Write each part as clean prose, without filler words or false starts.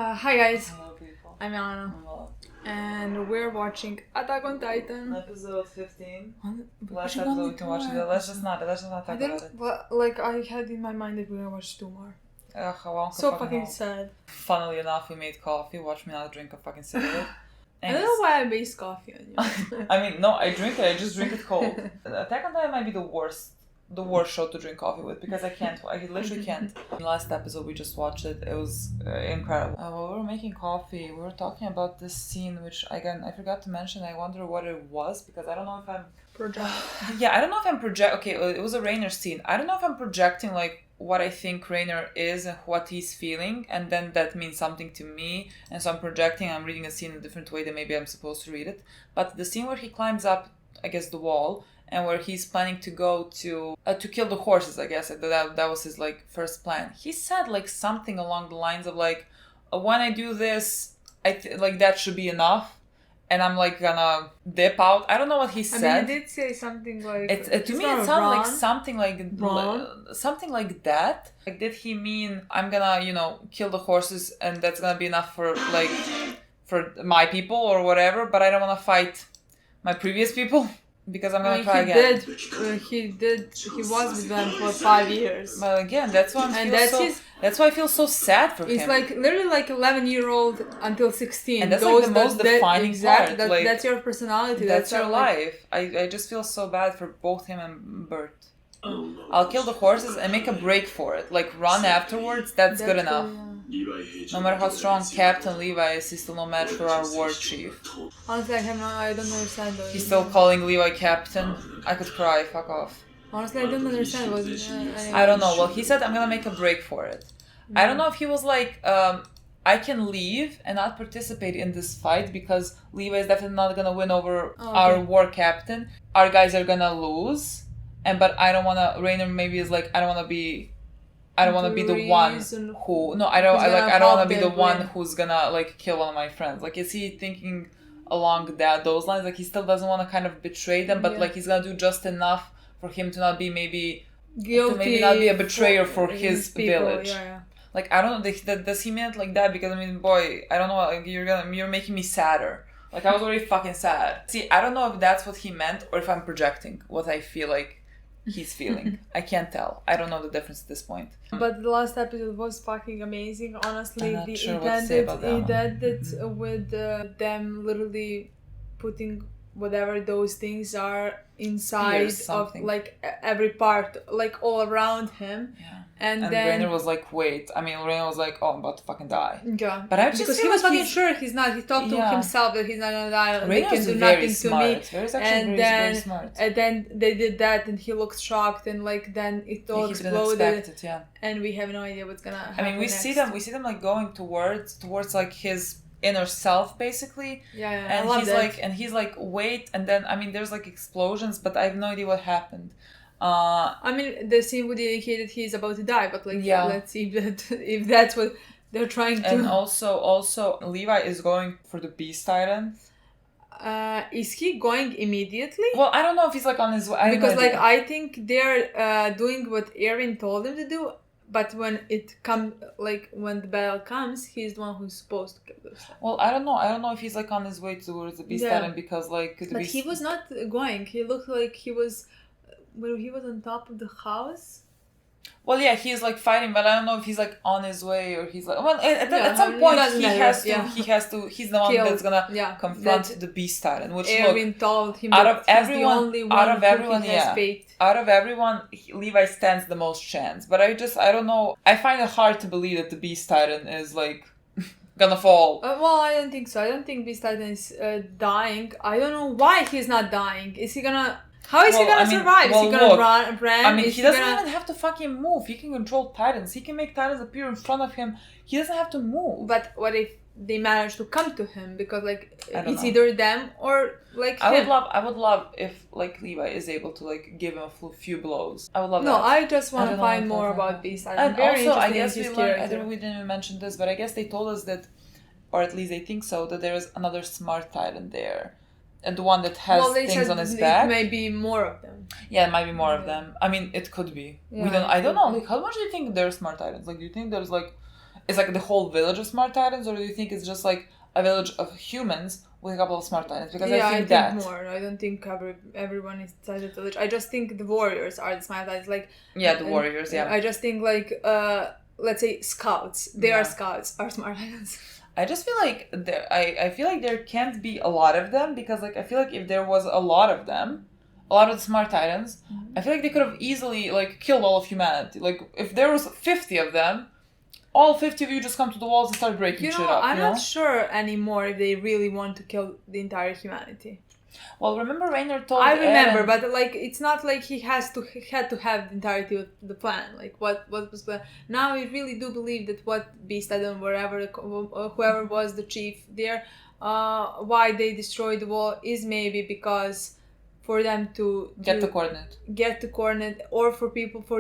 Hi guys, Hello people. I'm Milena, Hello. and we're watching Attack on Titan. Episode 15. But Last we episode we can watch it. Let's just not talk I about didn't, it. but like I had in my mind that we're gonna watch 2 more. So fucking sad. Funnily enough, we made coffee. Watch me not drink a fucking cigarette. I don't know why I based coffee on you. I mean, no, I drink it. I just drink it cold. Attack on Titan might be the worst show to drink coffee with because I can't. I literally can't. Last episode we just watched it. It was incredible. While we were making coffee, we were talking about this scene, which again I forgot to mention. I wonder what it was because I don't know if I'm I don't know if I'm Okay, it was a Rainer scene. I don't know if I'm projecting like what I think Rainer is and what he's feeling, and then that means something to me, and so I'm projecting. I'm reading a scene in a different way than maybe I'm supposed to read it. But the scene where he climbs up, I guess, the wall, and where he's planning to go to kill the horses, I guess that was his like first plan. He said like something along the lines of like, when I do this, like that should be enough, and I'm like gonna dip out. I don't know what he said. I mean, he did say something like. To me, it sounded like something like that. Like, did he mean I'm gonna kill the horses and that's gonna be enough for my people or whatever? But I don't want to fight my previous people. Because I'm gonna try again. He was with them for 5 years. But again, that's why I feel so sad for him. It's like literally like 11-year-old until 16. And that's like the most defining part. That's your personality. That's your life. I just feel so bad for both him and Bert. I'll kill the horses and make a break for it. Like run afterwards, that's good enough. No matter how strong Captain Levi is, he's still no match for our war chief. Honestly, I don't understand. He's still calling Levi Captain. I could cry, fuck off. Honestly, I don't understand. I don't know. Well, he said I'm gonna make a break for it. I don't know if he was like, I can leave and not participate in this fight because Levi is definitely not gonna win over our war captain. Our guys are gonna lose. But I don't wanna. Rainer maybe is like, I don't wanna be the one who. No, I don't wanna be the one who's gonna like kill one of my friends. Like, is he thinking along those lines? Like, he still doesn't want to kind of betray them, but like he's gonna do just enough for him to not be guilty, to maybe not be a betrayer for his village. Yeah. Like, I don't know. Does he mean it like that? Because I mean, boy, I don't know. Like, you're making me sadder. Like, I was already fucking sad. See, I don't know if that's what he meant or if I'm projecting what I feel like he's feeling. I can't tell. I don't know the difference at this point. But the last episode was fucking amazing. Honestly, it ended with them literally putting whatever those things are inside of like every part, like all around him. Yeah. And then Rainer was like, wait. I mean, Rainer was like, oh, I'm about to fucking die. Yeah. But I just because he was fucking sure he's not. He talked to himself that he's not gonna die. They can do nothing to me. Very smart. And then they did that, and he looked shocked, and like then it all exploded. He didn't expect it, and we have no idea what's gonna happen. I mean, we see them like going towards like his inner self, basically. Yeah. And he's like, wait, and then I mean, there's like explosions, but I have no idea what happened. I mean, the scene would indicate that he's about to die, but like, let's see if that's what they're trying to. And also, Levi is going for the Beast Titan. Is he going immediately? Well, I don't know if he's like on his way. Because like I think they're doing what Erin told him to do, but when when the battle comes, he's the one who's supposed to kill this time. Well, I don't know. I don't know if he's like on his way towards the Beast Titan because like. But he was not going. He looked like he was. When he was on top of the house. Well, yeah, he's like fighting, but I don't know if he's like on his way or he's like. Well, at some point he has to. He's the one that's gonna confront the Beast Titan, which Erin told him out of everyone, Levi stands the most chance. But I don't know. I find it hard to believe that the Beast Titan is like gonna fall. Well, I don't think so. I don't think Beast Titan is dying. I don't know why he's not dying. Is he gonna? How is he gonna survive? Is he gonna run? I mean, he doesn't even have to fucking move. He can control Titans. He can make Titans appear in front of him. He doesn't have to move. But what if they manage to come to him? Because like it's either them or like him. I would love if like Levi is able to like give him a few blows. I would love that. No, I just want to find more about Beast Titan. And also, I guess we didn't even mention this, but I guess they told us that, or at least they think so, that there is another smart Titan there. And the one that has things on his back. It may be more of them. Yeah, it might be more of them. I mean, it could be. Yeah, I don't know. Like, how much do you think there's smart Titans? Like, do you think there's like, is like the whole village of smart titans, or do you think it's just like a village of humans with a couple of smart titans? Because yeah, I think that more. I don't think everyone is inside the village. I just think the warriors are the smart titans. Like the warriors. Yeah, I just think like let's say scouts. They are scouts. Are smart titans. I just feel like I feel like there can't be a lot of them, because like I feel like if there was a lot of them, a lot of the smart titans, I feel like they could have easily like killed all of humanity. Like if there was 50 of them, all 50 of you just come to the walls and start breaking shit up. I'm not sure anymore if they really want to kill the entire humanity. Well, remember Rainer told I remember, but like it's not like he had to have the entirety of the plan. Like what was the now we really do believe that what Beast and wherever whoever was the chief there, why they destroyed the wall is maybe because for them to get the coordinate, or for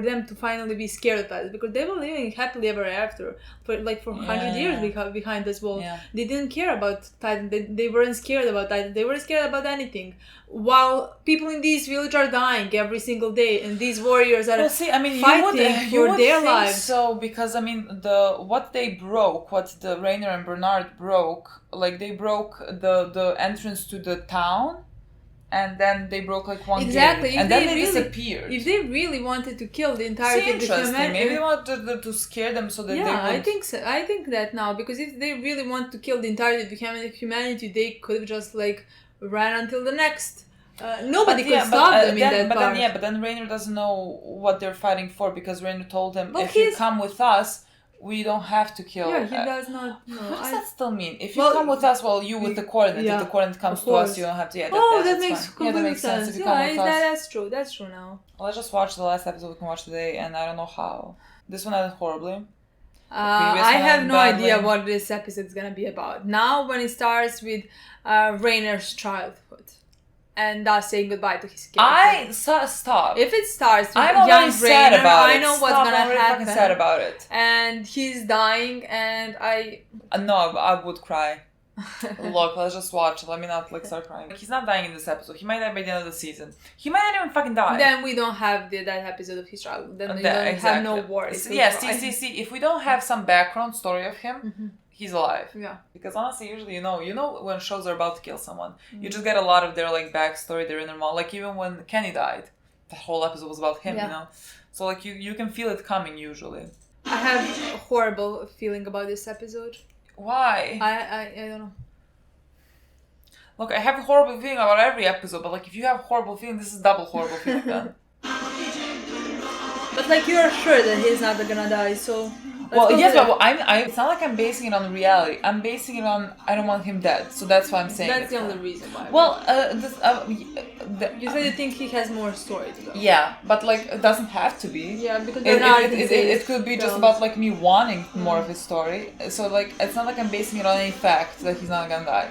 them to finally be scared of that, because they were living happily ever after for 100 years behind this wall. They didn't care about Titan. They weren't scared about Titan. They weren't scared about anything, while people in this village are dying every single day, and these warriors are fighting for their lives. So because what the Rainer and Bernard broke, like they broke the entrance to the town. And then they broke like one gate. And then they disappeared. If they really wanted to kill the entirety of the humanity... Maybe they wanted to scare them so that they would... I think so. I think that now. Because if they really want to kill the entirety of the humanity, they could have just like ran until the next... nobody could stop them in that part. But then Rainer doesn't know what they're fighting for, because Rainer told him, if you come with us... we don't have to kill. Yeah, he does not. No, what does that still mean? If you come with us, with the coordinate. If the coordinate comes to us, you don't have to. That makes complete sense. If you come with us. That's true. That's true now. Well, let's just watch the last episode we can watch today, and I don't know how. This one ended horribly. I have no idea what this episode is gonna be about. Now, when it starts with Rainer's childhood. And thus saying goodbye to his character. Stop. If it starts with I'm young Rainer, I know what's gonna happen. I'm sad about it. And he's dying, and No, I would cry. Look, let's just watch. Let me not start crying. He's not dying in this episode. He might die by the end of the season. He might not even fucking die. Then we don't have that episode of his childhood. Then we don't have no wars. See. If we don't have some background story of him, he's alive. Yeah. Because honestly, usually, you know when shows are about to kill someone, you just get a lot of their backstory, their inner monologue. Like even when Kenny died, the whole episode was about him, So you can feel it coming usually. I have a horrible feeling about this episode. Why? I don't know. Look, I have a horrible feeling about every episode, but if you have a horrible feeling, this is double horrible feeling then. But you're sure that he's not gonna die, so... yes, but it's not like I'm basing it on reality. I'm basing it on I don't want him dead, so that's why I'm saying that's the only reason why. Well, you said you think he has more story to go. Yeah, but it doesn't have to be. Yeah, because it could be just about me wanting more of his story. So it's not like I'm basing it on any fact that he's not gonna die.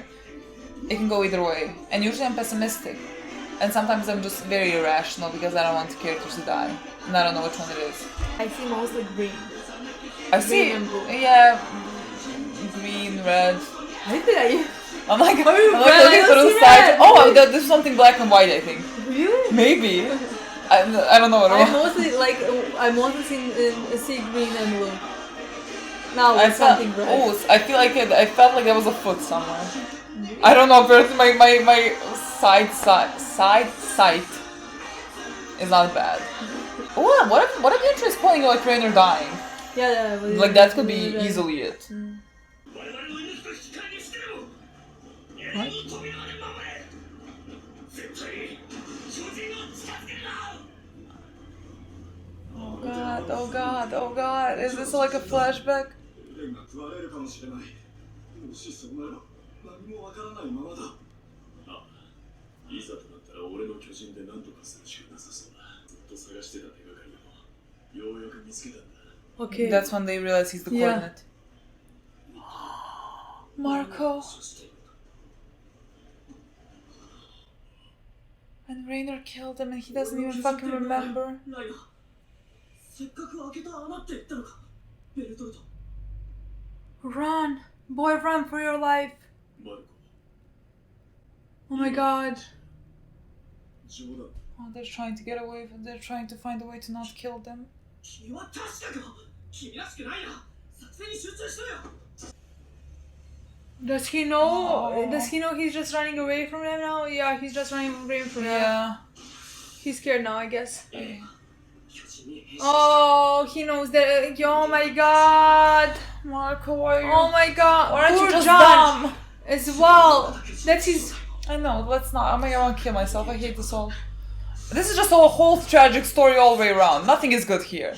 It can go either way, and usually I'm pessimistic, and sometimes I'm just very irrational because I don't want the characters to die, and I don't know which one it is. I see mostly green. I see, green, red. I'm looking for the side. Oh, there's something black and white, I think. Really? Maybe. I don't know what it was. I mostly see green and blue. Now it's something red. Oh, I felt like there was a foot somewhere. I don't know, but my side sight is not bad. Oh, what if you're just pulling Rainer dying? Yeah, that could be easily it. What? Oh god, is this a flashback? Okay. That's when they realize he's the coordinate. Marco. And Rainer killed him and he doesn't even fucking remember. Run! Boy, run for your life! Oh my god. Oh, they're trying to get away they're trying to find a way to not kill them. Does he know? Does he know he's just running away from them now? Yeah, he's just running away from them. Yeah. He's scared now, I guess. Oh, he knows that. Oh my god. Marco, why are you... Oh my god. Why aren't Poor you just Judge dumb? as well. That's his... I know, let's not. Oh my god, I want to kill myself. I hate this whole... This is just a whole tragic story all the way around. Nothing is good here.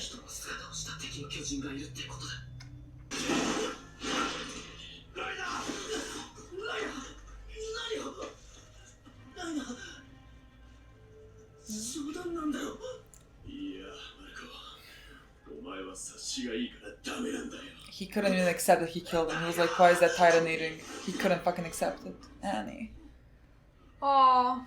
He couldn't even accept that he killed him. He was like, why is that Titan eating? He couldn't fucking accept it. Annie. Oh.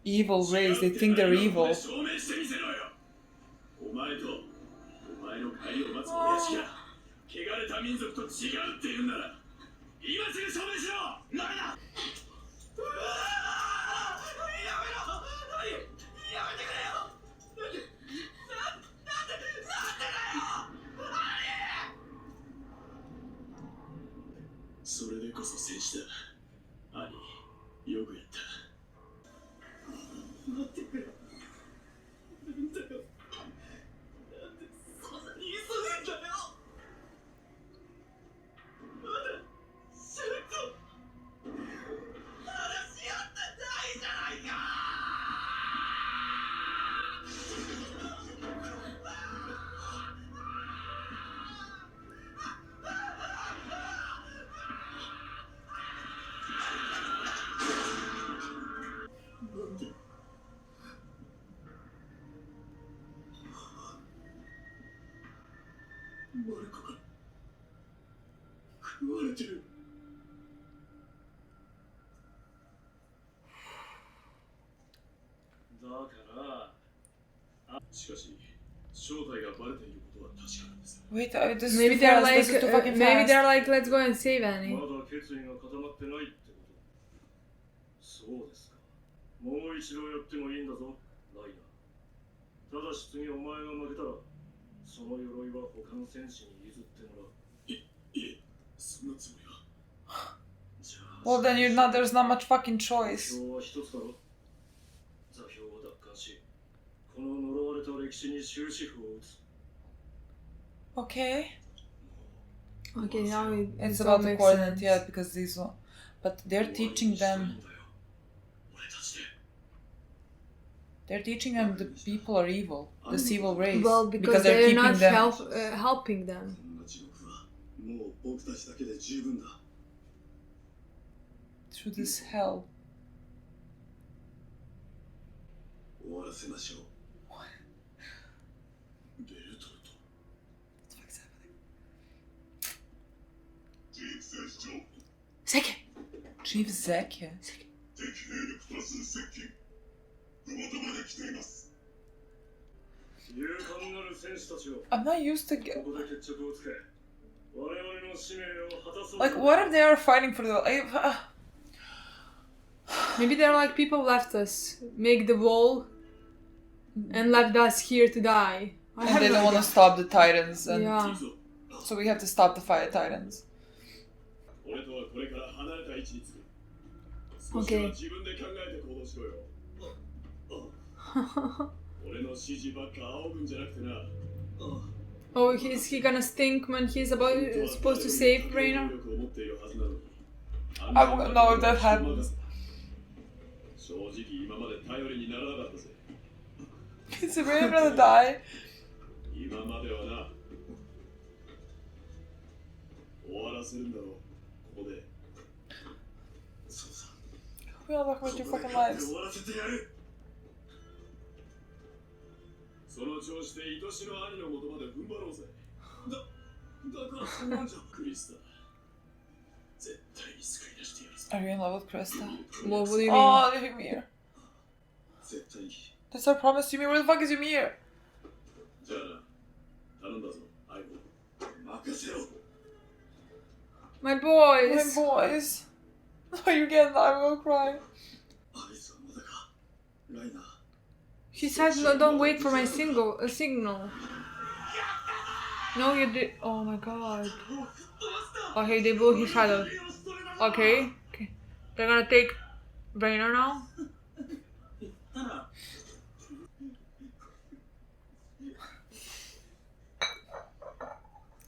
Evil race, they think they're evil. Wait, this Maybe is too they're fast. like, This is too fucking maybe fast. they're like, let's go and save Annie. Well, then you're not. There's not much fucking choice. Okay. Okay, now It's all about the makes coordinate, sense. yeah, because these one. But they're teaching them. They're teaching them the people are evil. This evil race. Well, because they're they're keeping not them. helping them. Through this hell. What the fuck's happening? Zeke! Chief Zeke. I'm not used to like, what if they are fighting for the Maybe they're like, people left us, make the wall, and left us here to die. and they don't want to stop the Titans, and yeah. so we have to stop the Fire Titans. Okay. Oh, is he gonna stink when he's supposed to save Rainer? I won't know if that happens. Is Rainer gonna die? We all talk about your fucking lives. Are you in love with Krista? What do you mean? Oh, Ymir. That's our promise to Ymir. Where the fuck is Ymir? My boys. My boys. No, you get that. I will cry. She said, no, don't wait for my signal. No, you did. Oh my god. Okay, they blew his head out. Okay. They're gonna take Rainer now.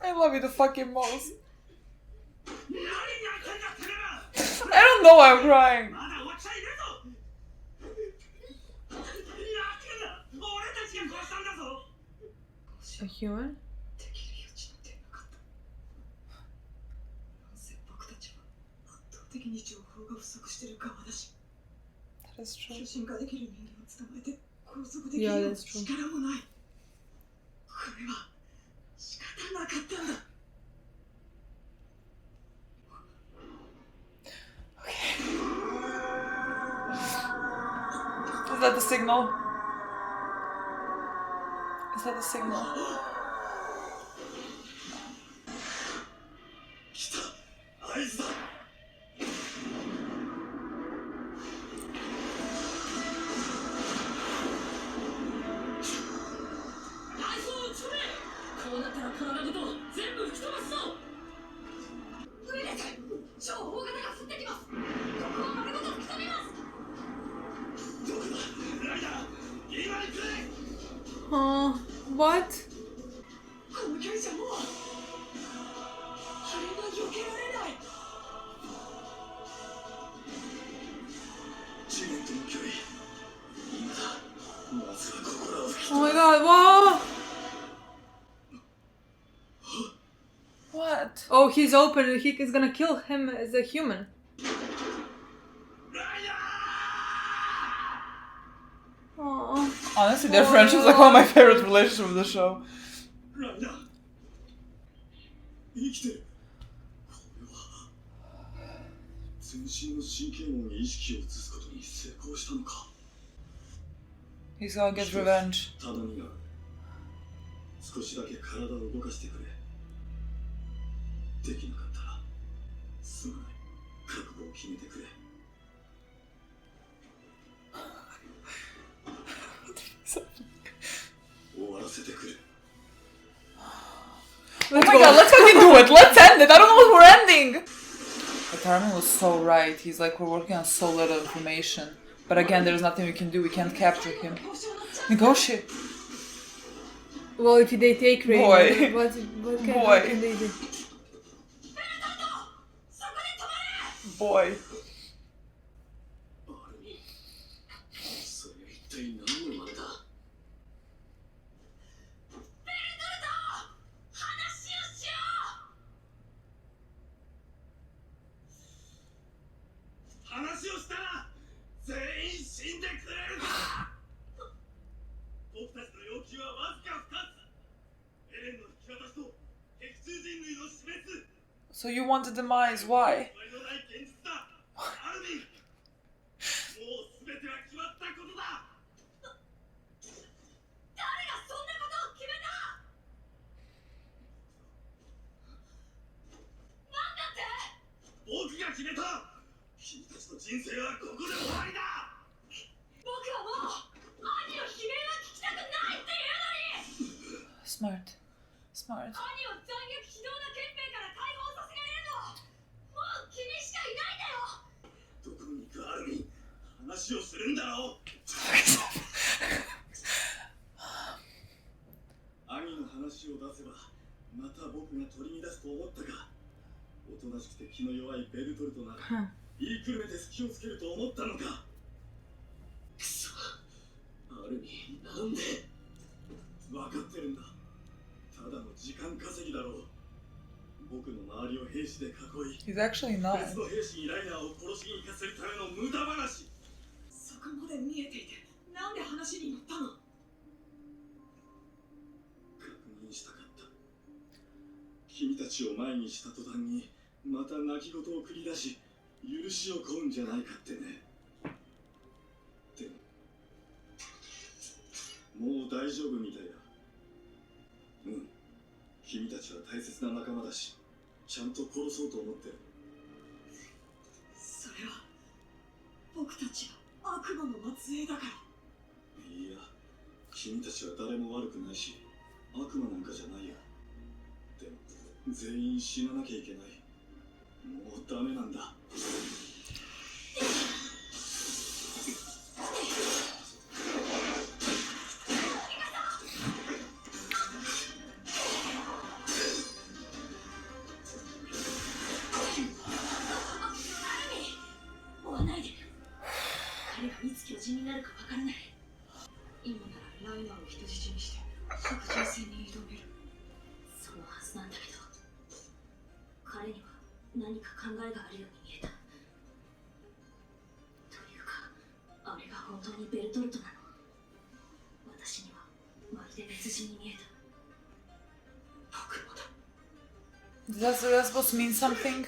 I love you the fucking most. I don't know why I'm crying. A human? That is true. Yeah, that's true. Is that the signal? Is that the signal? What? Oh my god, whoa! What? Oh, he's open. He is gonna kill him as a human. Oh. Honestly, their friendship is like one of my favorite relationships of the show. He's gonna get revenge. Oh my god, let's fucking do it! Let's end it! I don't know what we're ending! But Armin was so right. He's like, we're working on so little information. But again, there's nothing we can do. We can't capture him. Negotiate! Well, if they take Rain, Boy. what can they do? Boy. So you want the demise, why? Smart. Smart. He's actually not. 君たちを前にした途端にまた泣き言を繰り出し許しを請うんじゃないかってね。でももう大丈夫みたいだ。君たちは大切な仲間だしちゃんと殺そうと思ってる。それは僕たちは悪魔の末裔だから。いや、君たちは誰も悪くないし悪魔なんかじゃないよ。でも全員死ななきゃいけない。もうダメなんだ。追わないで。彼がいつ巨人になるかわからない。今ならライマーを人質にして白人戦に挑める。そのはずなんだけど、彼には何か考えがあるように見えた。というか、あれが本当にベルトルトなの。私にはまるで別人に見えた。僕もだ。That's supposed to mean something?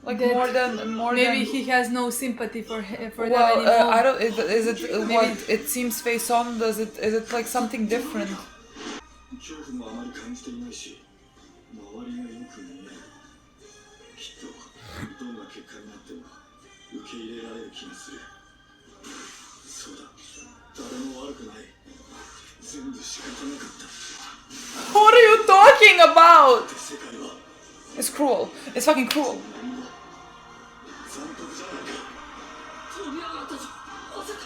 Like That more maybe than. he has no sympathy for Well, them anymore. I don't. Is it Maybe- what it seems face on? Is it like something different? 恐怖もあまり感じていないし周りがよく見える。きっとどんな結果になっても受け入れられる気がする。そうだ、誰も悪くない。全部仕方なかった。 What are you talking about? 世界は It's cruel. It's fucking cruel. 何も残酷じゃないか。飛び上がったぞ。まさか。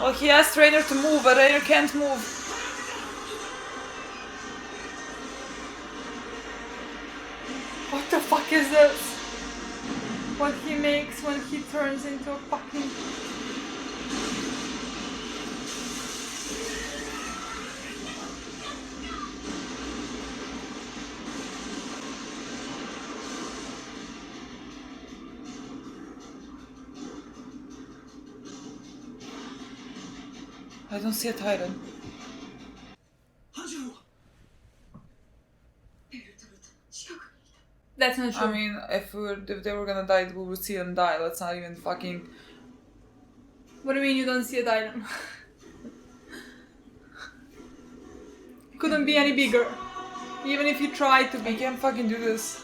Well, he asked Rainer to move, but Rainer can't move. What the fuck is this? What he makes when he turns into a fucking... I don't see a Titan. ハジローは ベルトルトの近くにいた。 That's not true. I mean, if they were gonna die, we would see them die. Let's not even fucking. What do you mean you don't see a Titan? Couldn't be any bigger. Even if you tried to I be. can't fucking do this.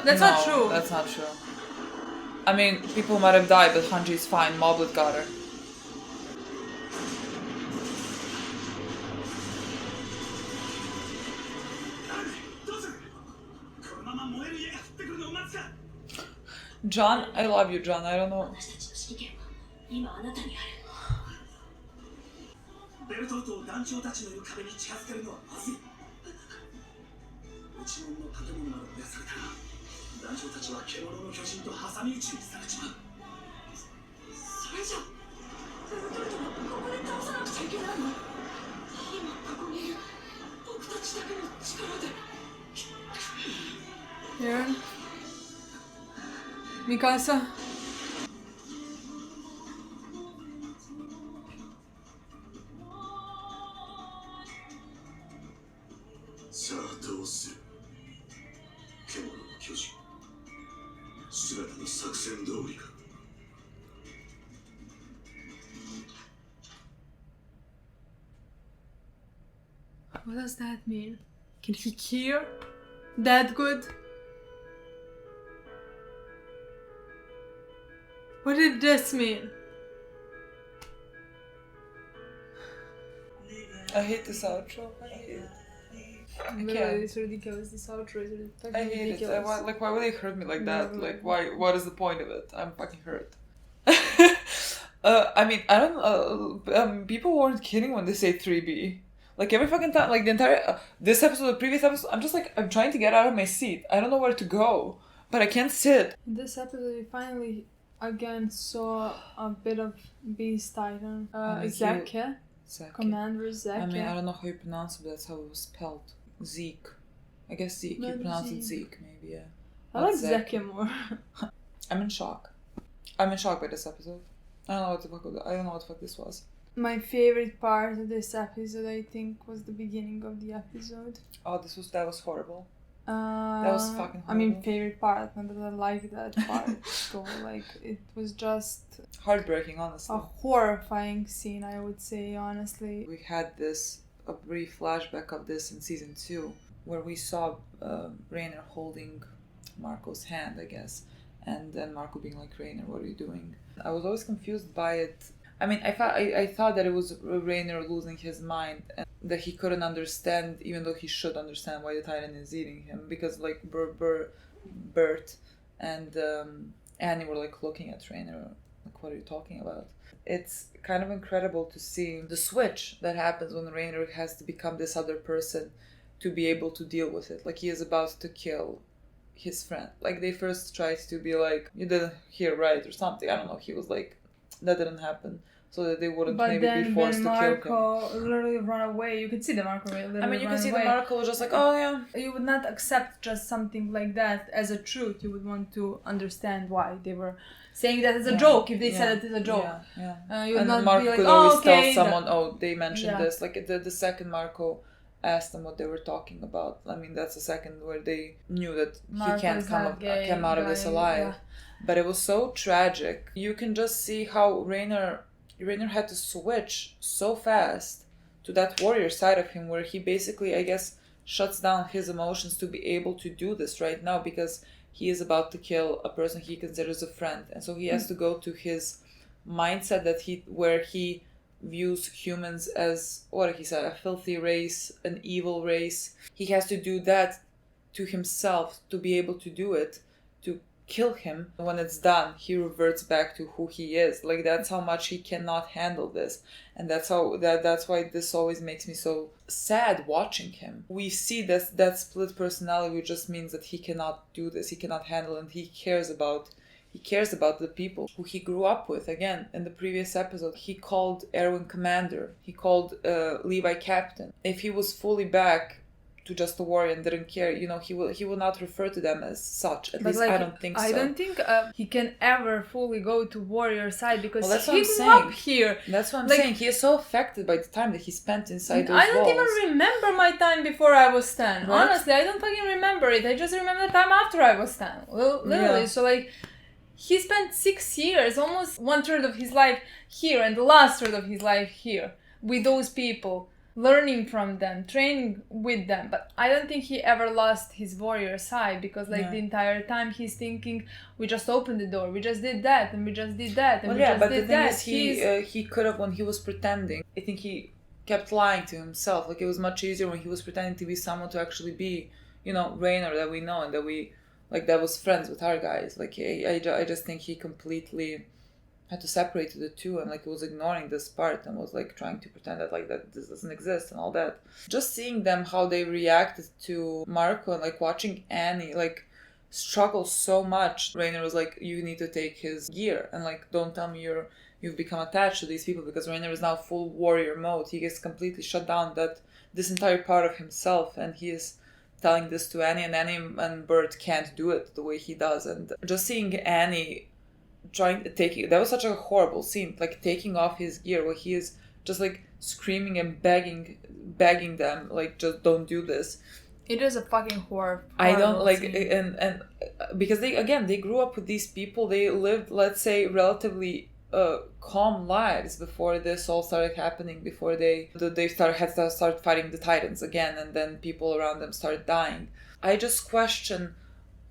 That's No, not true. That's not true. I mean, people might have died, but Hanji's fine. Moblet got her. John, I love you, John. I don't know. 私たちの指揮権は今あなたにある。ベルトルトを団長たちのいる壁に近づけるのはまずい。内門の建物まで燃やされたら団長たちは獣の巨人と挟み撃ちにされちまう。それじゃベルトルトはここで倒さなくちゃいけないの。今ここにいる僕たちだけの力で。 Here. Mikasa. さあどうする。獣の巨人全ての作戦通りか。 What does that mean? Can he hear that good? What did this mean? I hate this outro. I hate it. Really, can't. it's ridiculous. This outro is fucking I hate it. ridiculous. Why would they hurt me like that? No. Like, why? What is the point of it? I'm fucking hurt. I mean, I don't. People weren't kidding when they say 3B. Like every fucking time, like the entire this episode, the previous episode, I'm just like I'm trying to get out of my seat. I don't know where to go, but I can't sit. In this episode, we finally again saw a bit of Beast Titan. Zeke. Zeke. Commander Zeke. I mean, I don't know how you pronounce it, but that's how it was spelled. Zeke. I guess Zeke. You pronounce it Zeke, maybe, yeah. I like Zeke more. I'm in shock. I'm in shock by this episode. I don't know what the fuck this was. My favorite part of this episode, I think, was the beginning of the episode. Oh, that was horrible. That was fucking horrible. I mean, favorite part, not that I like that part. So, like, it was just... heartbreaking, honestly. A horrifying scene, I would say, honestly. We had a brief flashback of this in season 2, where we saw Rainer holding Marco's hand, I guess. And then Marco being like, Rainer, what are you doing? I was always confused by it. I mean, I thought that it was Rainer losing his mind and that he couldn't understand, even though he should understand why the Titan is eating him. Because, like, Bert and Annie were, like, looking at Rainer, like, what are you talking about? It's kind of incredible to see the switch that happens when Rainer has to become this other person to be able to deal with it. Like, he is about to kill his friend. Like, they first tried to be like, you didn't hear right or something. I don't know. He was like, that didn't happen. So that they wouldn't maybe be forced to kill him. But then when Marco literally run away, you could see the Marco literally I mean, you run can see away. the Marco was just like, oh yeah. You would not accept just something like that as a truth. You would want to understand why they were saying that as a joke. If they said it as a joke, you would and not Marco be like, could always okay, tell someone, oh, they mentioned this. Like the second Marco asked them what they were talking about. I mean, that's the second where they knew that Marco he can't come out of this alive. Yeah. But it was so tragic. You can just see how Rainer had to switch so fast to that warrior side of him, where he basically, I guess, shuts down his emotions to be able to do this right now, because he is about to kill a person he considers a friend. And so he has to go to his mindset where he views humans as, what he said, a filthy race, an evil race. He has to do that to himself to be able to do it, to kill him. When it's done, he reverts back to who he is. Like, that's how much he cannot handle this. And that's why this always makes me so sad watching him. We see that split personality, which just means that he cannot do this, he cannot handle, and he cares about the people who he grew up with. Again, in the previous episode, he called Erwin Commander. He called Levi Captain. If he was fully back to just a warrior and didn't care, he will not refer to them as such. At least I don't think so. I don't think he can ever fully go to warrior side, because he grew up here. That's what I'm saying. He is so affected by the time that he spent inside those I don't walls. even remember my time before I was 10. Right? Honestly, I don't fucking remember it. I just remember the time after I was 10. Well, literally. Yeah. So, like, he spent 6 years, almost 1/3 of his life here, and the last third of his life here, with those people, learning from them, training with them. But I don't think he ever lost his warrior side, because the entire time he's thinking, we just opened the door, we just did that, and we just did that, and but the thing is, he could have, when he was pretending, I think he kept lying to himself. Like, it was much easier when he was pretending to be someone to actually be, Rainer that we know and that we, like, that was friends with our guys. Like, I just think he completely had to separate the two, and like, was ignoring this part and was like trying to pretend that this doesn't exist and all that. Just seeing them, how they reacted to Marco, and like watching Annie like struggle so much. Rainer was like, you need to take his gear, and like, don't tell me you've become attached to these people, because Rainer is now full warrior mode. He gets completely shut down this entire part of himself, and he is telling this to Annie, and Annie and Bert can't do it the way he does. And just seeing Annie that was such a horrible scene, like taking off his gear, where he is just like screaming and begging them, like, just don't do this. It is a fucking horror. I don't like scene. And because they grew up with these people, they lived, let's say, relatively calm lives before this all started happening, before they had to start fighting the Titans again, and then people around them started dying. I just question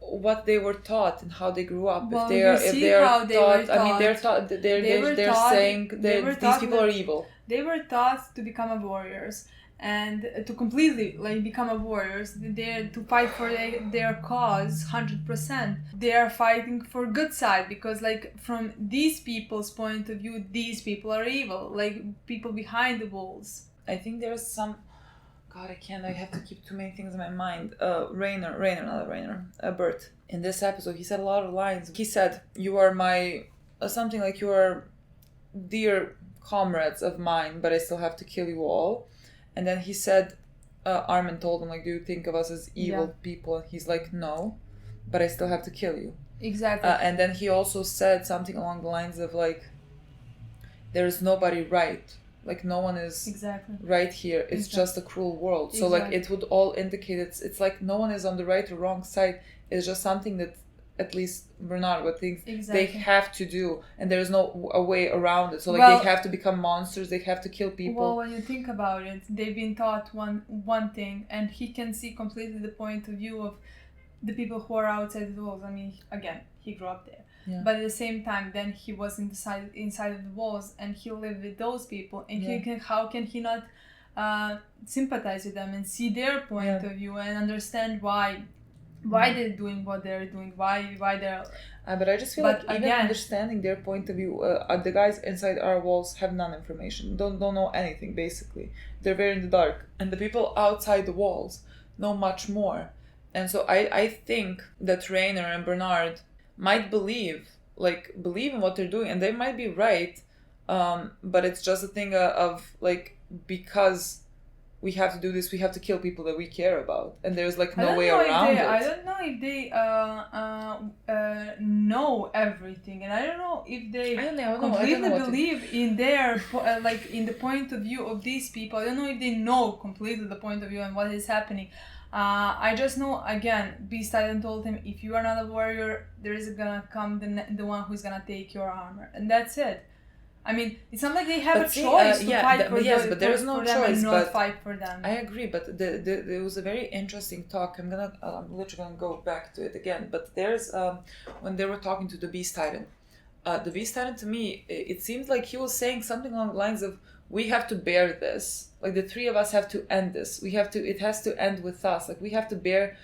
what they were taught and how they grew up. Well, they're taught. I mean, they're saying these people are evil. They were taught to become warriors, and to completely become warriors. They're to fight for their cause 100%. They are fighting for good side, because from these people's point of view, these people are evil, like people behind the walls. I think there's some. God, I have to keep too many things in my mind. Bert. In this episode, he said a lot of lines. He said, you are my, something like, you are dear comrades of mine, but I still have to kill you all. And then he said, Armin told him, like, do you think of us as evil people? And he's like, no, but I still have to kill you. Exactly. And then he also said something along the lines of, like, there is nobody right. Like, no one is right here. It's just a cruel world. So, like, it would all indicate it's like no one is on the right or wrong side. It's just something that at least Bernard would think they have to do, and there's no a way around it. So, like, they have to become monsters. They have to kill people. Well, when you think about it, they've been taught one thing, and he can see completely the point of view of the people who are outside the walls. I mean, again, he grew up there. Yeah. But at the same time, then he was inside of the walls, and he lived with those people, and how can he not sympathize with them and see their point of view and understand why they're doing what they're doing, why they're. But I just feel like even understanding their point of view, the guys inside our walls have none information, don't know anything basically. They're very in the dark, and the people outside the walls know much more. And so I think that Rainer and Bernard might believe in what they're doing, and they might be right, but it's just a thing of like, because we have to do this, we have to kill people that we care about, and there's like no way around it. I don't know if they know everything, and I don't know if they completely believe in their like in the point of view of these people. I don't know if they know completely the point of view and what is happening. I just know, again, Beast Titan told him, if you are not a warrior, there is gonna come the one who's gonna take your armor, and that's it. I mean, it's not like they have choice to fight for them. But there is no choice. And not fight for them. I agree, but there was a very interesting talk. I'm literally gonna go back to it again. But there's when they were talking to the Beast Titan, the Beast Titan, to me, it seems like he was saying something along the lines of, we have to bear this. Like, the three of us have to end this. It has to end with us. Like, we have to bear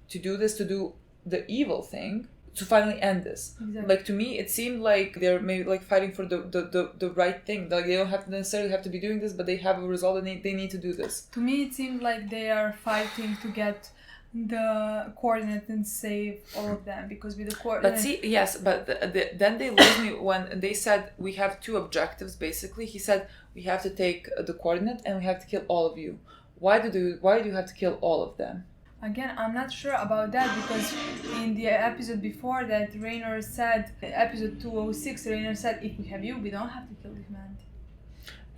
to do this, to do the evil thing, to finally end this. Exactly. Like, to me, it seemed like they're maybe like fighting for the right thing. Like, they don't necessarily have to be doing this, but they have a result and they need to do this. To me, it seemed like they are fighting to get the coordinate and save all of them, because with the coordinate. But see, yes, but then they lose me when they said we have two objectives. Basically, he said we have to take the coordinate and we have to kill all of you. Why do you have to kill all of them? Again, I'm not sure about that, because in the episode before that, Rainer said, episode 206, Rainer said, if we have you, we don't have to kill the humanity.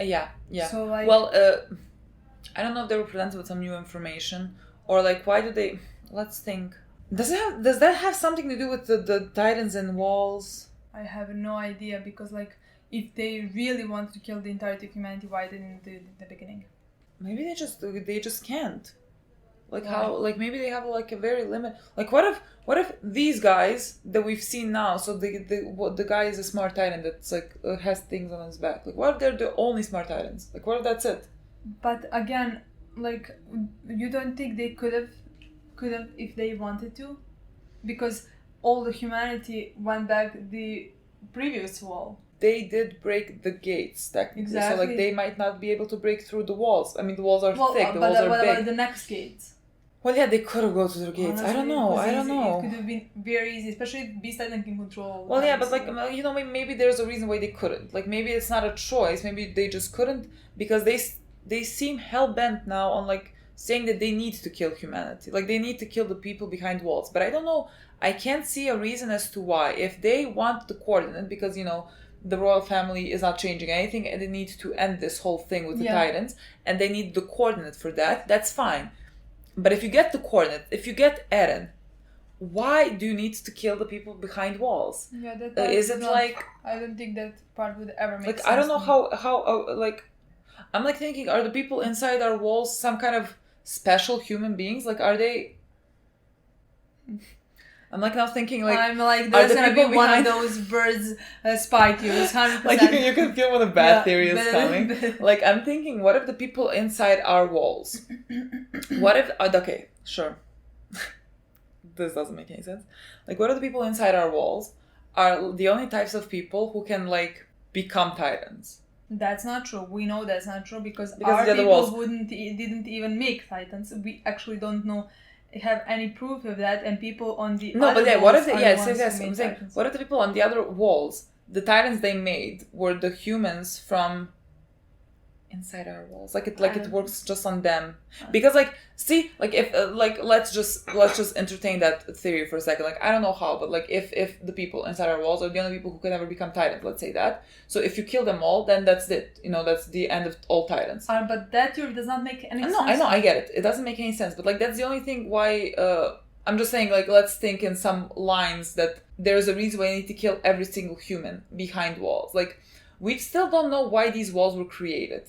Yeah. So, like, well, I don't know if they were presented with some new information, or like, why do they? Let's think. Does that have something to do with the Titans and walls? I have no idea, because like, if they really wanted to kill the entirety of humanity, why didn't they do it in the beginning? Maybe they just can't. Like, how? Like, maybe they have like a very limit. Like, what if these guys that we've seen now? So the guy is a smart titan that's like has things on his back. Like, what if they're the only smart titans? Like, what if that's it? But again, like, you don't think they could have if they wanted to, because all the humanity went back the previous wall. They did break the gates, technically. Exactly. So, like, they might not be able to break through the walls. I mean, the walls are thick, the walls are big. What about the next gates? Well, yeah, they could have gone to the gates. Honestly, I don't know. It could have been very easy, especially if Beast Titan can control. Well, yeah, but like, you know, maybe there's a reason why they couldn't. Like, maybe it's not a choice. Maybe they just couldn't, because they seem hell-bent now on, like, saying that they need to kill humanity. Like, they need to kill the people behind walls. But I don't know. I can't see a reason as to why. If they want the coordinate, because, you know, the royal family is not changing anything, and they need to end this whole thing with the Titans, and they need the coordinate for that, that's fine. But if you get the coordinate, if you get Eren, why do you need to kill the people behind walls? Yeah, is it like... I don't think that part would ever make sense. Like, I don't know how like... I'm like thinking, are the people inside our walls some kind of special human beings? Like, are they... I'm like now thinking like... I'm like, there's gonna be one of those birds spike you. 100%. Like, you can feel when a bad theory is coming. Like, I'm thinking, what if the people inside our walls... What if... okay, sure. This doesn't make any sense. Like, what if the people inside our walls are the only types of people who can, like, become titans? That's not true. We know that's not true, because our people didn't even make titans. We actually don't know... have any proof of that, and people on the other walls what if I'm saying, what if the people on the other walls, the titans they made were the humans from inside our walls? Like it works just on them. Because like, see, like if let's just entertain that theory for a second. Like, I don't know how, but like if the people inside our walls are the only people who can ever become titans, let's say that. So if you kill them all, then that's it. You know, that's the end of all titans. But that theory does not make any sense. No, I know, I get it. It doesn't make any sense. But like, that's the only thing why. I'm just saying, like, let's think in some lines that there's a reason why you need to kill every single human behind walls. Like, we still don't know why these walls were created.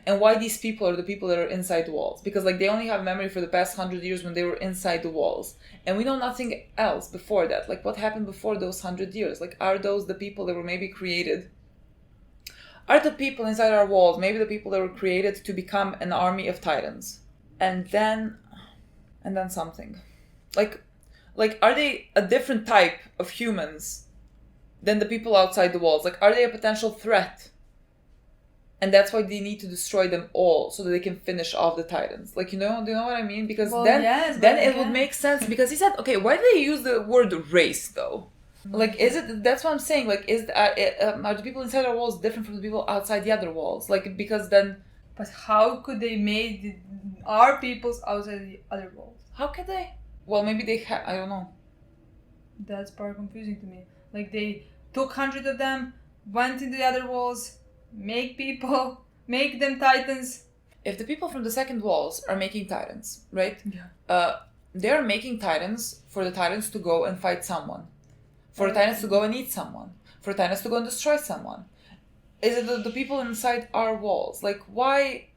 And why these people are the people that are inside the walls. Because, like, they only have memory for the past 100 years when they were inside the walls. And we know nothing else before that. Like, what happened before those 100 years? Like, are those the people that were maybe created? Are the people inside our walls maybe the people that were created to become an army of titans? And then something. Like, are they a different type of humans than the people outside the walls? Like, are they a potential threat? And that's why they need to destroy them all so that they can finish off the titans. Like, do you know what I mean? Because then it would make sense. Because he said, okay, why do they use the word race though? Like, that's what I'm saying. Like, are the people inside our walls different from the people outside the other walls? Like, because then... But how could they make our peoples outside the other walls? How could they? Well, maybe they have, I don't know. That's part confusing to me. Like, they took 100 of them, went into the other walls, make them titans. If the people from the second walls are making titans, right? Yeah. They're making titans for the titans to go and fight someone. For the titans to go and eat someone. For the titans to go and destroy someone. Is it the people inside our walls? Like, why...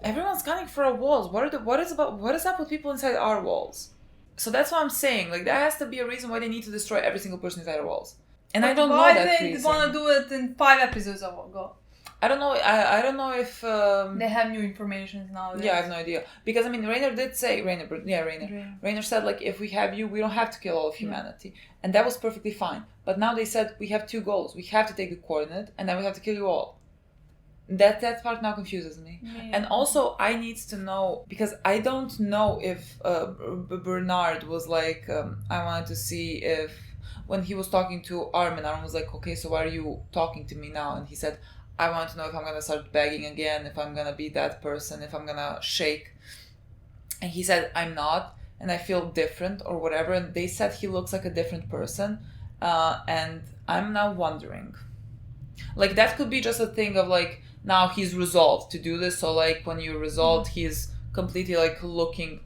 Everyone's gunning for our walls. What is up with people inside our walls? So that's what I'm saying. Like, there has to be a reason why they need to destroy every single person inside our walls. And but I don't know that reason. Why they want to do it in 5 episodes ago? I don't know. I don't know if they have new information now. Yeah, I have no idea. Because I mean, Rainer did say Rainer said, like, if we have you, we don't have to kill all of humanity, and that was perfectly fine. But now they said we have 2 goals. We have to take the coordinate, and then we have to kill you all. That part now confuses me. Yeah. And also, I need to know, because I don't know if Bernard was like, I wanted to see if, when he was talking to Armin was like, okay, so why are you talking to me now? And he said, I want to know if I'm going to start begging again, if I'm going to be that person, if I'm going to shake. And he said, I'm not, and I feel different or whatever. And they said he looks like a different person. And I'm now wondering, like, that could be just a thing of like, now he's resolved to do this. So like, when you're resolved, he's completely like looking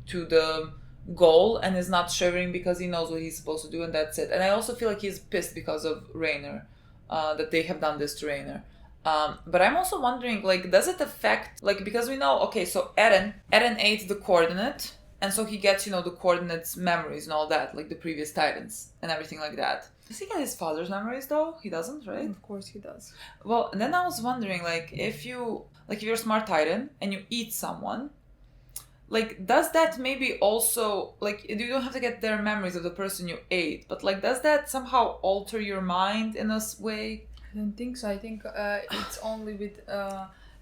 to the goal and is not shivering because he knows what he's supposed to do, and that's it. And I also feel like he's pissed because of Rainer, that they have done this to Rainer. But I'm also wondering, like, does it affect, like, because we know, okay, so Eren ate the coordinate, and so he gets, the coordinates memories and all that, like the previous titans and everything like that. Does he get his father's memories though? He doesn't, right? Of course he does. Well, and then I was wondering, like, if you're a smart titan and you eat someone, like, does that maybe also, like, you don't have to get their memories of the person you ate, but like, does that somehow alter your mind in a way? I don't think so. I think it's only with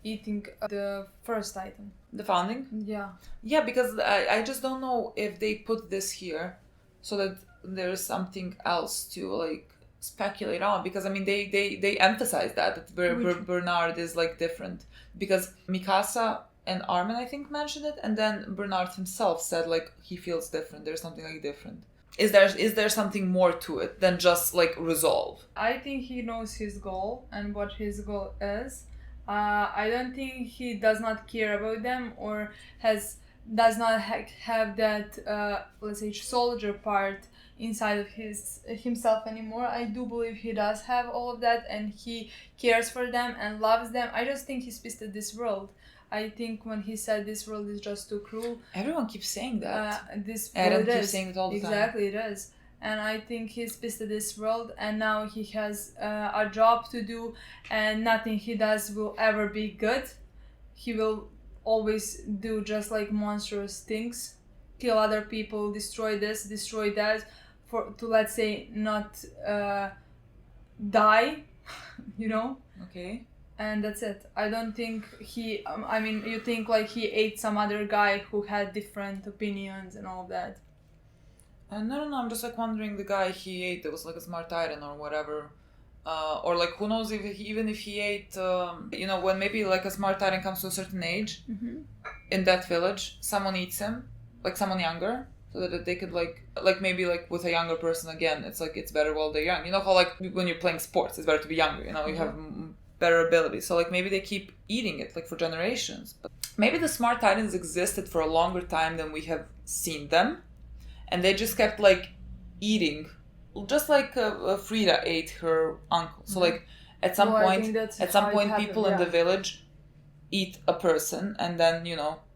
eating the first titan. The founding? Yeah. Yeah, because I just don't know if they put this here so that there's something else to, like, speculate on. Because, I mean, they emphasize that Bernard is, like, different. Because Mikasa and Armin, I think, mentioned it, and then Bernard himself said, like, he feels different. There's something, like, different. Is there something more to it than just, like, resolve? I think he knows his goal and what his goal is. I don't think he does not care about them or does not have that, let's say, soldier part inside of himself anymore. I do believe he does have all of that, and he cares for them and loves them. I just think he's pissed at this world. I think when he said this world is just too cruel. Everyone keeps saying that. Eren keeps saying it all the time. Exactly, it is. And I think he's pissed at this world, and now he has a job to do, and nothing he does will ever be good. He will always do just like monstrous things, kill other people, destroy this, destroy that, to let's say not die, Okay. And that's it. I don't think he, you think like he ate some other guy who had different opinions and all of that. No, I'm just like wondering, the guy he ate that was like a smart titan or whatever, or like who knows if even if he ate, when maybe like a smart titan comes to a certain age in that village, someone eats him, like someone younger, so that they could like maybe like with a younger person again, it's like it's better while they're young. You know how like when you're playing sports, it's better to be younger. You know, you have better ability. So like maybe they keep eating it like for generations. But maybe the smart titans existed for a longer time than we have seen them, and they just kept like eating. Just like Frida ate her uncle. So like at some point people in the village eat a person, and then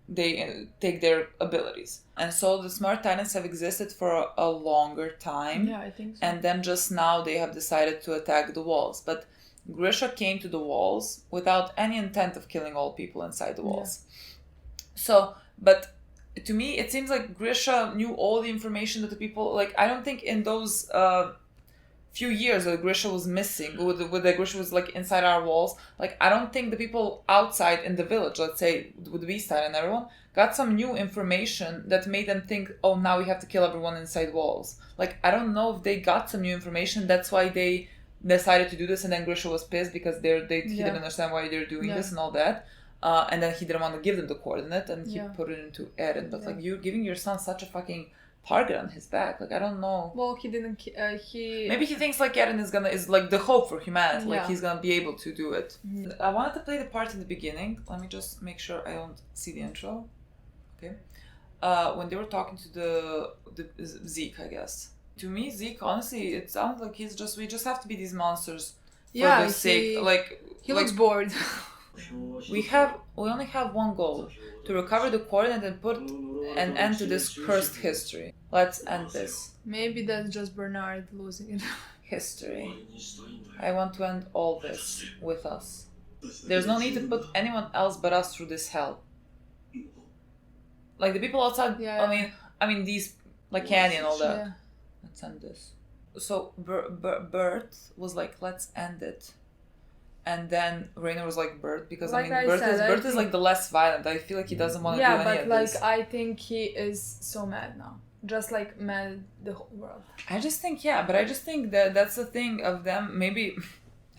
they take their abilities. And so the smart titans have existed for a longer time. Yeah, I think so. And then just now they have decided to attack the walls. But Grisha came to the walls without any intent of killing all people inside the walls. So, but to me, it seems like Grisha knew all the information that the people, like, I don't think in those few years that Grisha was missing, with that Grisha was, like, inside our walls, like, I don't think the people outside in the village, let's say, with Beastside and everyone, got some new information that made them think, oh, now we have to kill everyone inside walls. Like, I don't know if they got some new information, that's why they decided to do this, and then Grisha was pissed because he didn't understand why they're doing this and all that. And then he didn't want to give them the coordinate, and he put it into Eren. But like, you're giving your son such a fucking target on his back. Like, I don't know. Well, he didn't. Maybe he thinks like Eren is like the hope for humanity. Like he's gonna be able to do it. I wanted to play the part in the beginning. Let me just make sure I don't see the intro. Okay. When they were talking to the Zeke, I guess. To me, Zeke, honestly, it sounds like we just have to be these monsters for the sake. Like he looks bored. We only have one goal: to recover the coordinate and put an end to this cursed history. Let's end this. Maybe that's just Bernard losing it. History. I want to end all this with us. There's no need to put anyone else but us through this hell. Like the people outside. Yeah. I mean these like Candy and all that. Yeah. Let's end this. So Bert was like, let's end it. And then Rainer was like, Bert, because like Bert is like the less violent. I feel like he doesn't want to do any of this. Yeah, but like I think he is so mad now. Just like mad the whole world. I just think that that's the thing of them. Maybe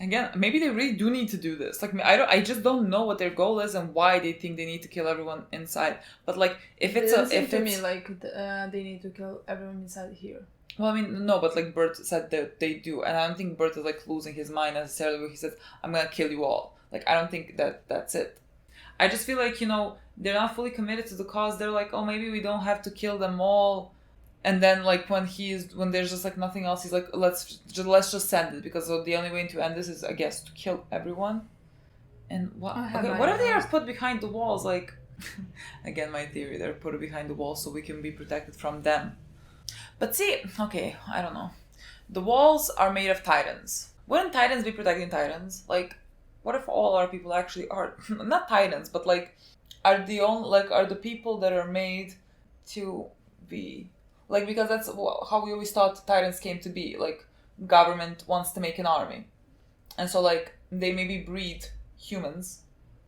they really do need to do this. Like I just don't know what their goal is and why they think they need to kill everyone inside. But like if it's to me like they need to kill everyone inside here. Well, I mean, no, but like Bert said that they do, and I don't think Bert is like losing his mind necessarily when he says, "I'm gonna kill you all." Like I don't think that's it. I just feel like they're not fully committed to the cause. They're like, oh, maybe we don't have to kill them all. And then like when there's just like nothing else, he's like, let's just end it, because the only way to end this is, I guess, to kill everyone. And what if they are put behind the walls? Like, again, my theory, they're put behind the walls so we can be protected from them. But see, okay, I don't know. The walls are made of titans. Wouldn't titans be protecting titans? Like, what if all our people actually are not titans, but like are the people that are made to be like, because that's how we always thought titans came to be. Like, government wants to make an army, and so like they maybe breed humans.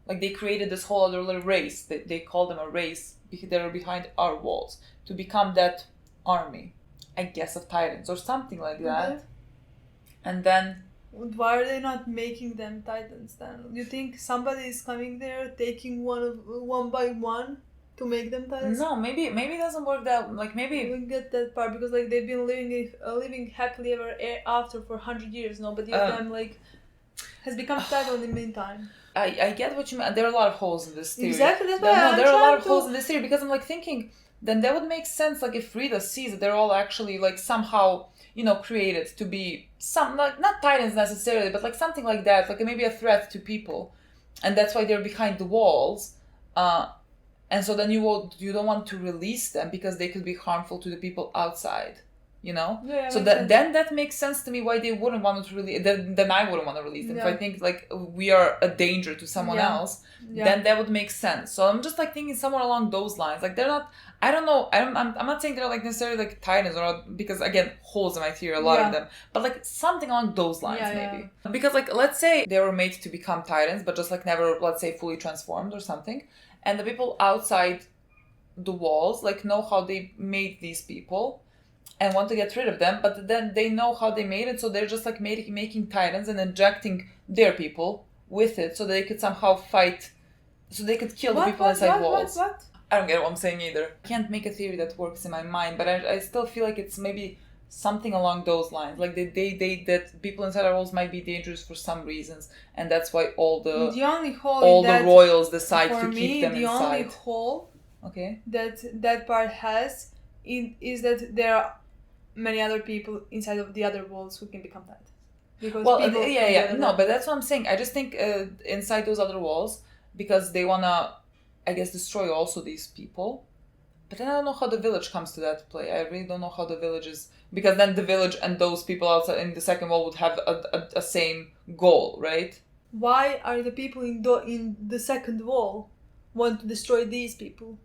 Like they created this whole other little race. They call them a race because they're behind our walls to become that army, I guess, of titans or something like that. Okay. And then why are they not making them titans then? You think somebody is coming there taking one by one to make them titans? No, maybe it doesn't work that, like, maybe we get that part, because like they've been living happily ever after for 100 years. Nobody of them like has become titan in the meantime. I get what you mean. There are a lot of holes in this theory. Exactly, that's why there are a lot of holes in this theory, because I'm like thinking, then that would make sense, like if Frida sees that they're all actually like somehow, created to be some, like, not titans necessarily, but like something like that, like maybe a threat to people, and that's why they're behind the walls, and so then you don't want to release them because they could be harmful to the people outside. Yeah, so that makes sense to me why they wouldn't want to release. Then I wouldn't want to release them. Yeah. If I think like we are a danger to someone else, then that would make sense. So I'm just like thinking somewhere along those lines. Like they're not. I don't know. I'm not saying they're like necessarily like titans, or because again, holes in my theory, a lot of them. But like something along those lines, maybe. Because like let's say they were made to become titans, but just like never, let's say, fully transformed or something, and the people outside the walls like know how they made these people. and want to get rid of them, but then they know how they made it, so they're just like making titans and injecting their people with it so they could somehow fight, so they could kill the people inside walls. What? I don't get what I'm saying either. I can't make a theory that works in my mind, but I still feel like it's maybe something along those lines. Like that people inside our walls might be dangerous for some reasons, and that's why all the royals decide to keep them inside. The only hole that part has is that there are many other people inside of the other walls who can become titans. Because but that's what I'm saying. I just think inside those other walls, because they wanna, I guess, destroy also these people. But then I don't know how the village comes to that play. I really don't know how the village is, because then the village and those people outside in the second wall would have a same goal, right? Why are the people in the second wall want to destroy these people?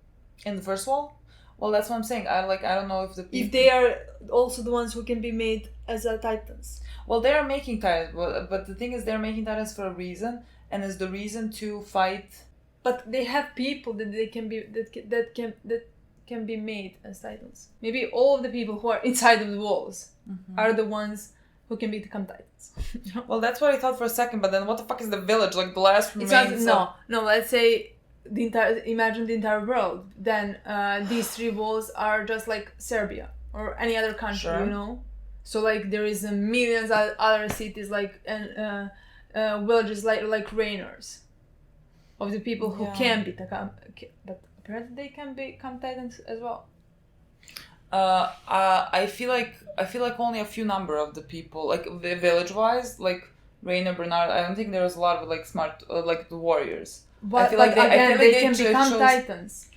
In the first wall? Well, that's what I'm saying. I don't know if the people... If they are also the ones who can be made as titans. Well, they are making titans, but the thing is, they're making titans for a reason, and is the reason to fight. But they have people that they can be that can be made as titans. Maybe all of the people who are inside of the walls are the ones who can become titans. Well, that's what I thought for a second, but then what the fuck is the village? Like the last remains? No. Let's say imagine the entire world. Then these 3 walls are just like Serbia or any other country, you know. So like there is millions of other cities like and villages like Rainers of the people who can become, but apparently they can become titans as well. I feel like only a few number of the people, like village wise, like Rainer, Bernard. I don't think there was a lot of like smart like the warriors. But I feel like they can become titans.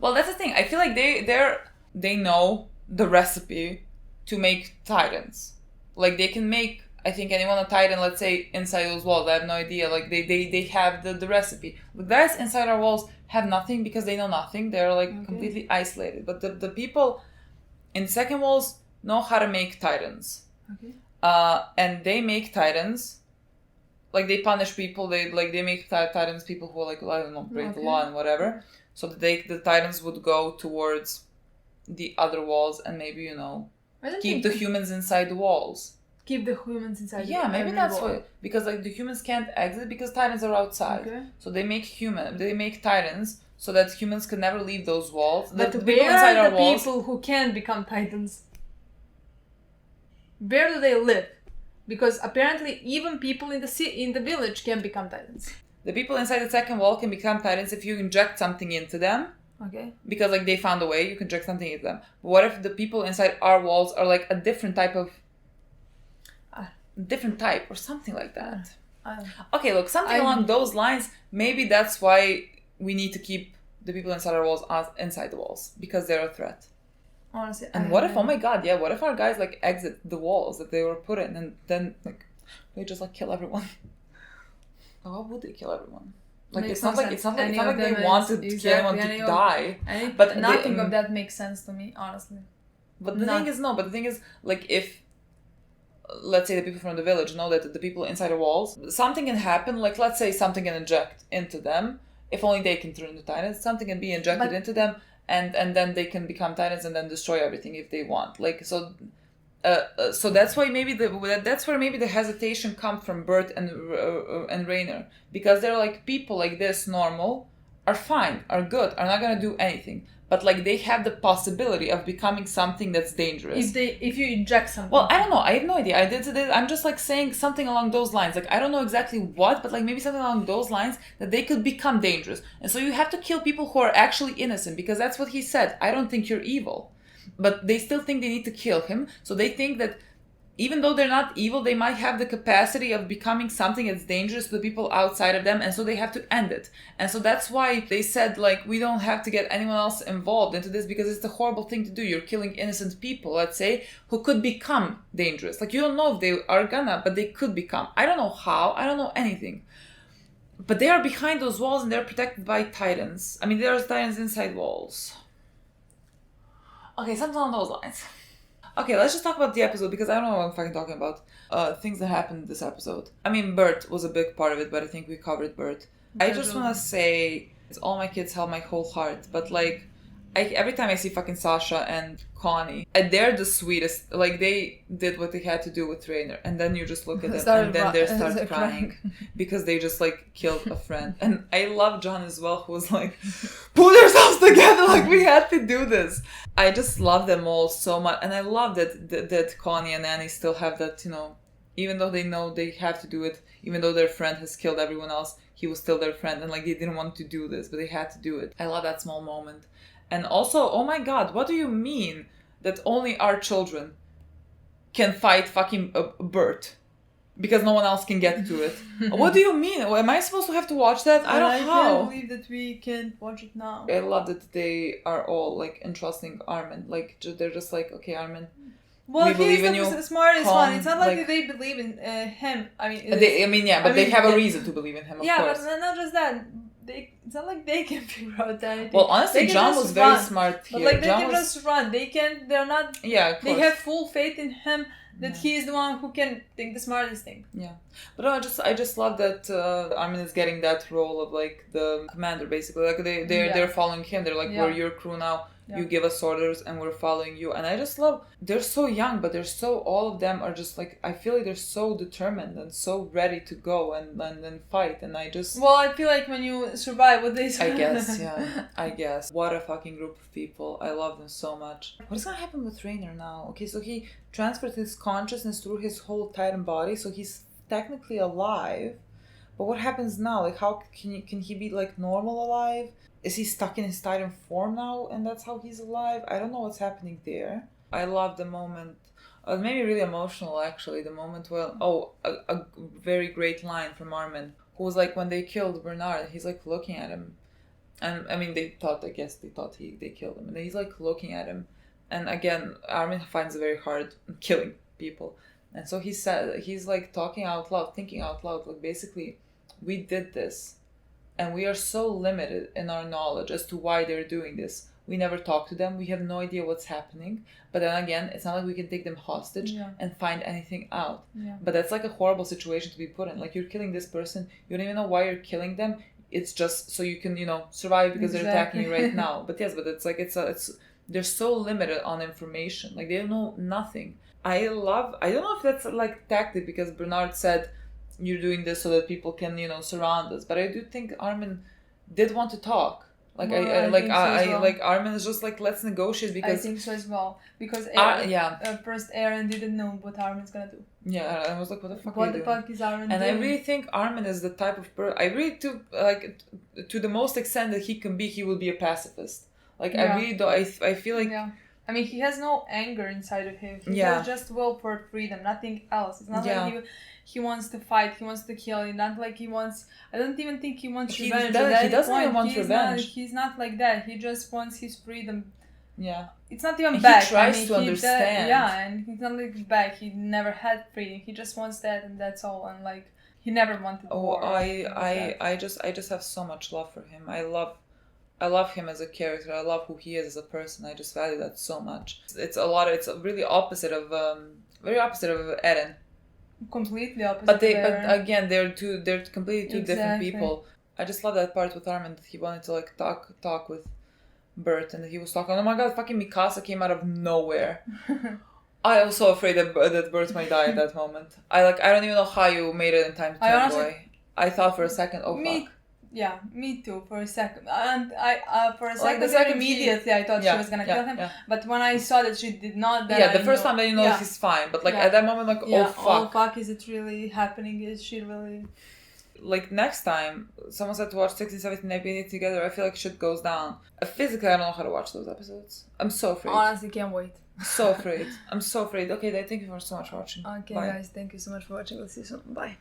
Well, that's the thing. I feel like they know the recipe to make titans. Like they can make, I think, anyone a titan, let's say, inside those walls. I have no idea. Like they have the recipe. The guys inside our walls have nothing because they know nothing. They're like completely isolated. But the people in second walls know how to make titans. Okay. And they make titans. Like they punish people. They make titans people who are like, I don't know, break the law and whatever. So that the titans would go towards the other walls and maybe, you know, keep the humans inside the walls. Keep the humans inside. Yeah, maybe that's why. Because like the humans can't exit because titans are outside. Okay. So they make titans so that humans can never leave those walls. But where are the people who can become titans? Where do they live? Because apparently even people in the village can become titans. The people inside the second wall can become titans if you inject something into them. Okay. Because like they found a way, you can inject something into them. But what if the people inside our walls are like a different type of or something like that? Okay, look, something along those lines. Maybe that's why we need to keep the people inside our walls inside the walls, because they're a threat. Honestly, and what if, oh my god, yeah, what if our guys like exit the walls that they were put in and then like they just like kill everyone? How would they kill everyone? Like it's not like they wanted to kill anyone to die. But nothing of that makes sense to me, honestly. But the thing is, like if, let's say the people from the village know that the people inside the walls, something can happen, like let's say something can inject into them, if only they can turn into titans, something can be injected into them, and then they can become titans and then destroy everything if they want. Like so that's why maybe that's where maybe the hesitation comes from Bert and Rainer, because they're like, people like this normal are fine, are good, are not gonna do anything, but like they have the possibility of becoming something that's dangerous if you inject something. Well, I don't know, I have no idea. I'm just like saying something along those lines. Like I don't know exactly what, but like maybe something along those lines, that they could become dangerous, and so you have to kill people who are actually innocent, because that's what he said. I don't think you're evil. But they still think they need to kill him. So they think that even though they're not evil, they might have the capacity of becoming something that's dangerous to the people outside of them. And so they have to end it. And so that's why they said, like, we don't have to get anyone else involved into this, because it's a horrible thing to do. You're killing innocent people, let's say, who could become dangerous. Like, you don't know if they are gonna, but they could become. I don't know how. I don't know anything. But they are behind those walls and they're protected by titans. I mean, there's titans inside walls. Okay, something along those lines. Okay, let's just talk about the episode, because I don't know what I'm fucking talking about. Things that happened in this episode. I mean, Bert was a big part of it, but I think we covered Bert. I just want to say, all my kids held my whole heart, but like, every time I see fucking Sasha and Connie, they're the sweetest. Like, they did what they had to do with Rainer, and then you just look at them and then they start crying because they just like killed a friend. And I love John as well, who was like, pull yourselves together, like we had to do this. I just love them all so much, and I love that Connie and Annie still have that, you know, even though they know they have to do it, even though their friend has killed everyone else, he was still their friend, and like they didn't want to do this, but they had to do it. I love that small moment. And also, oh my god, what do you mean that only our children can fight fucking Bert? Because no one else can get to it. What do you mean? Am I supposed to have to watch that? I don't know. I can't believe that we can't watch it now. I love that they are all like entrusting Armin. Like, they're just like, okay, Armin, well, we believe in you. The smartest Calm, one. It's not like they believe in him. I mean, they have a reason to believe in him, of course. But not just that. It's not like they can figure out anything. Well, honestly, John was very smart here. But like, they can just run. They're not... Yeah, of course. They have full faith in him that he is the one who can think the smartest thing. Yeah. But I just love that Armin is getting that role of like the commander, basically. Like they're following him. They're like, we're your crew now. Yeah. You give us orders and we're following you. And I just love, they're so young, but all of them are just like, I feel like they're so determined and so ready to go and fight. And I just... Well, I feel like when you survive what they survive. I guess. What a fucking group of people. I love them so much. What is gonna happen with Rainer now? Okay, so he transferred his consciousness through his whole Titan body, so he's technically alive. But what happens now? Like, how can he be like normal alive? Is he stuck in his Titan form now and that's how he's alive? I don't know what's happening there. I love the moment. It made me really emotional, actually. The moment where... a very great line from Armin, who was like, when they killed Bernard, he's like looking at him. And I mean, they thought they killed him. And he's like looking at him. And again, Armin finds it very hard killing people. And so he's like talking out loud, thinking out loud. Like, basically, we did this. And we are so limited in our knowledge as to why they're doing this. We never talk to them. We have no idea what's happening. But then again, it's not like we can take them hostage and find anything out. Yeah. But that's like a horrible situation to be put in. Like, you're killing this person. You don't even know why you're killing them. It's just so you can, survive because they're attacking you right now. But yes, but it's like, they're so limited on information. Like, they know nothing. I don't know if that's like tactic, because Bernard said, you're doing this so that people can, surround us. But I do think Armin did want to talk. Like, like Armin is just like, let's negotiate, because I think so as well. Because first Eren didn't know what Armin's gonna do. Yeah, I was like, what the fuck? What the fuck is Armin doing? And I really think Armin is the type of person. I really do, like, to the most extent that he can be, he will be a pacifist. Like, I really do. I feel like. Yeah. I mean, he has no anger inside of him. He has just will for freedom, nothing else. It's not like he wants to fight, he wants to kill. Not like he wants... I don't even think he wants revenge. He doesn't even want revenge. He's not like that. He just wants his freedom. Yeah. It's not even back. He tries to understand. And he's not like back. He never had freedom. He just wants that, and that's all. And like, he never wanted war. I just have so much love for him. I love him as a character. I love who he is as a person. I just value that so much. It's really opposite of very opposite of Eren. Completely opposite. But again, they're completely two different people. I just love that part with Armin, that he wanted to like talk with Bert, and that he was talking. Oh my god, fucking Mikasa came out of nowhere. I was so afraid that Bert might die at that moment. I don't even know how you made it in time to turn boy. I thought for a second, fuck. Yeah, me too, for a second. And for a second, immediately I thought she was gonna kill him. Yeah. But when I saw that she did not, then the first time that he's fine. But like at that moment, like, oh fuck. Oh fuck, is it really happening? Is she really... Like, next time someone said to watch 16, 17, 18 together, I feel like shit goes down. Physically, I don't know how to watch those episodes. I'm so afraid. Honestly, can't wait. So afraid. I'm so afraid. Okay, thank you so much for watching. Okay, guys, thank you so much for watching. We'll see you soon. Bye.